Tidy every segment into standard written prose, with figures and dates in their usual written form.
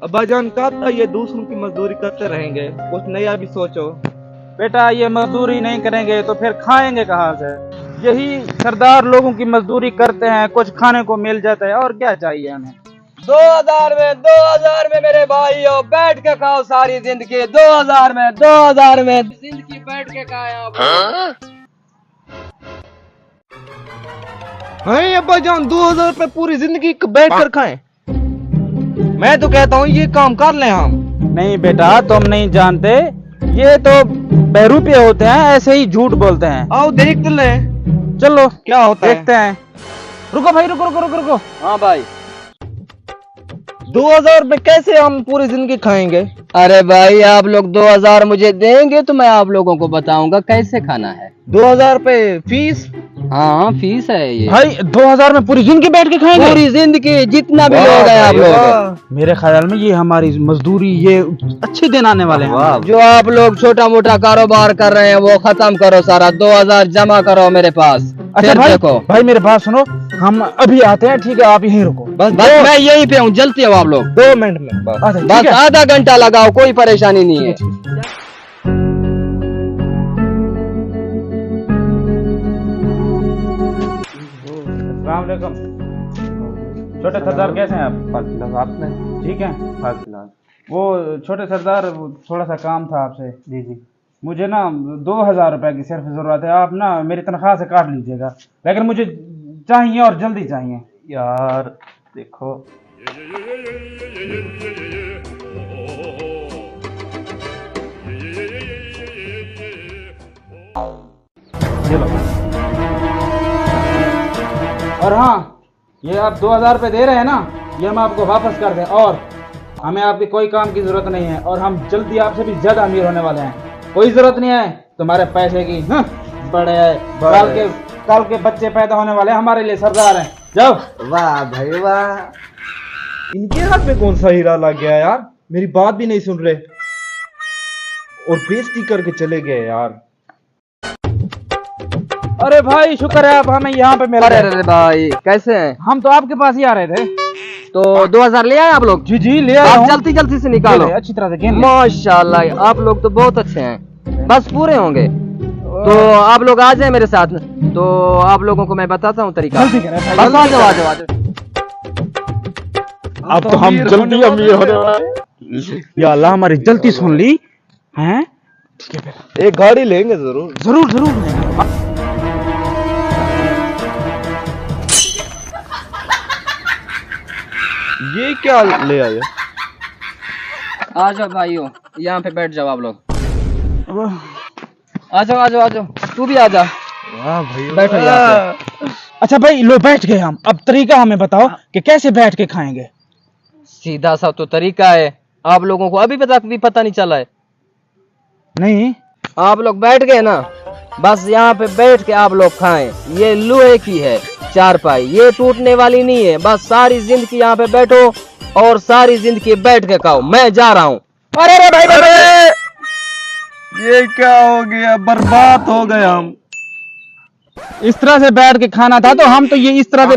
अब्बाजान कब तक ये दूसरों की मजदूरी करते रहेंगे? कुछ नया भी सोचो। बेटा ये मजदूरी नहीं करेंगे तो फिर खाएंगे कहाँ से? यही सरदार लोगों की मजदूरी करते हैं, कुछ खाने को मिल जाता है, और क्या चाहिए हमें। 2000 में मेरे भाइयों बैठ के खाओ सारी जिंदगी। 2000 में जिंदगी बैठ के खाए आप। हैं अब्बाजान 2000 पे पूरी जिंदगी बैठ कर खाएं? मैं तो कहता हूँ ये काम कर लें हम। नहीं बेटा तुम नहीं जानते, ये तो बहरूपे होते हैं, ऐसे ही झूठ बोलते हैं। आओ देख ले चलो क्या होता है। देखते हैं। रुको भाई, रुको रुको रुको रुको। हाँ भाई 2000 में कैसे हम पूरी जिंदगी खाएंगे? अरे भाई आप लोग 2000 मुझे देंगे तो मैं आप लोगों को बताऊंगा कैसे खाना है। 2000 पे फीस? हाँ फीस है ये भाई 2000 में पूरी जिंदगी बैठ के खाएंगे? पूरी जिंदगी जितना भी लोग हैं आप लोग। मेरे ख्याल में ये हमारी मजदूरी ये अच्छे दिन आने वाले हैं। जो आप लोग छोटा मोटा कारोबार कर रहे हैं वो खत्म करो सारा। 2000 जमा करो मेरे पास। अच्छा फिर भाई, देखो भाई मेरे बात सुनो, हम अभी आते हैं, ठीक है? आप यहीं रुको। बस मैं यहीं पे हूँ, जल्दी हो आप लोग। 2 मिनट में बस। अच्छा, ठीक बस है। आधा घंटा लगाओ, कोई परेशानी नहीं है। अस्सलाम वालेकुम। छोटे सरदार कैसे हैं आप? ठीक है। वो छोटे सरदार थोड़ा सा काम था आपसे। जी जी। मुझे ना 2000 रुपए की सिर्फ जरूरत है। आप ना मेरी तनख्वाह से काट लीजिएगा, लेकिन मुझे चाहिए और जल्दी चाहिए। यार देखो ये लो। और हाँ, ये आप 2000 रुपये दे रहे हैं ना, ये हम आपको वापस कर दें, और हमें आपके कोई काम की जरूरत नहीं है, और हम जल्दी आपसे भी ज्यादा अमीर होने वाले हैं। कोई जरूरत नहीं है तुम्हारे पैसे की। हाँ? बड़े कल के बच्चे पैदा होने वाले हैं, हमारे लिए सरदार हैं। जाओ। वाह भाई वाह, इनके हाथ में कौन सा हीरा लग गया यार? मेरी बात भी नहीं सुन रहे और बेइज्जती करके चले गए यार। अरे भाई शुक्र है आप हमें यहाँ पे मिल अरे गए। अरे भाई कैसे हैं? हम तो आपके पास ही आ रहे थे। तो 2000 ले आए आप लोग? जी जी ले आया आप हूँ। जल्दी जल्दी से निकालो। अच्छी तरह से गिन ले। माशाल्लाह आप लोग तो बहुत अच्छे हैं, बस पूरे होंगे। तो आप लोग आ जाए मेरे साथ, तो आप लोगों को मैं बताता हूँ तरीका। जल्दी करें भाई, बस आ जल्दी जाओ आ करें। जाओ आ जाओ। अब तो हम जल्दी अमीर होने वाले। या अल्लाह हमारी जल्दी सुन ली हैं। ठीक है फिर एक गाड़ी लेंगे जरूर। जरूर जरूर लेंगे। ये क्या ले आए? आ जाओ भाइयों, यहाँ पे बैठ जाओ आप लोग। आ जाओ आ जाओ आ जाओ, तू भी आ जा। वाह भाई बैठो यहाँ पे। अच्छा भाई लो बैठ गए हम, अब तरीका हमें बताओ कि कैसे बैठ के खाएंगे। सीधा सा तो तरीका है, आप लोगों को अभी भी पता नहीं चला है। नहीं आप लोग बैठ गए ना, बस यहाँ पे बैठ के आप लोग खाएं। ये लोहे की है चारपाई, ये टूटने वाली नहीं है। बस सारी जिंदगी यहाँ पे बैठो और सारी जिंदगी बैठ के खाओ। मैं जा रहा हूँ। अरे अरे भाई अरे ये क्या हो गया? बर्बाद हो गए हम। इस तरह से बैठ के खाना था, तो हम तो ये इस तरह से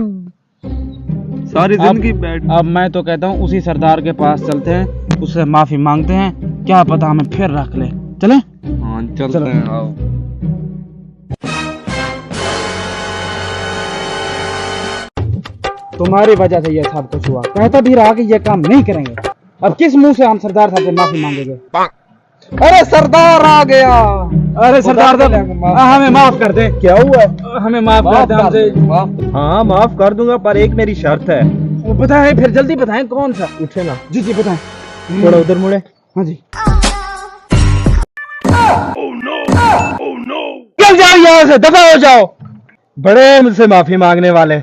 सारी जिंदगी बैठ। अब मैं तो कहता हूँ उसी सरदार के पास चलते हैं, उससे माफी मांगते हैं, क्या पता हमें फिर रख ले। चले? हाँ चलते हैं आओ। तुम्हारी वजह से ये सब कुछ हुआ। कहता भी रहा कि ये काम नहीं करेंगे, अब किस मुंह से हम सरदार साहब से माफी मांगेंगे? अरे सरदार आ गया। अरे सरदार साहब हमें माफ कर दे। क्या हुआ? हमें माफ कर दे हमसे। हाँ माफ कर दूंगा, पर एक मेरी शर्त है। बताएं फिर, जल्दी बताएं कौन सा। उठे ना। जी जी बताएं। थोड़ा उधर मुड़े। हाँ जी। चल जाओ यहाँ से, दफा हो जाओ। बड़े मुझसे माफी मांगने वाले।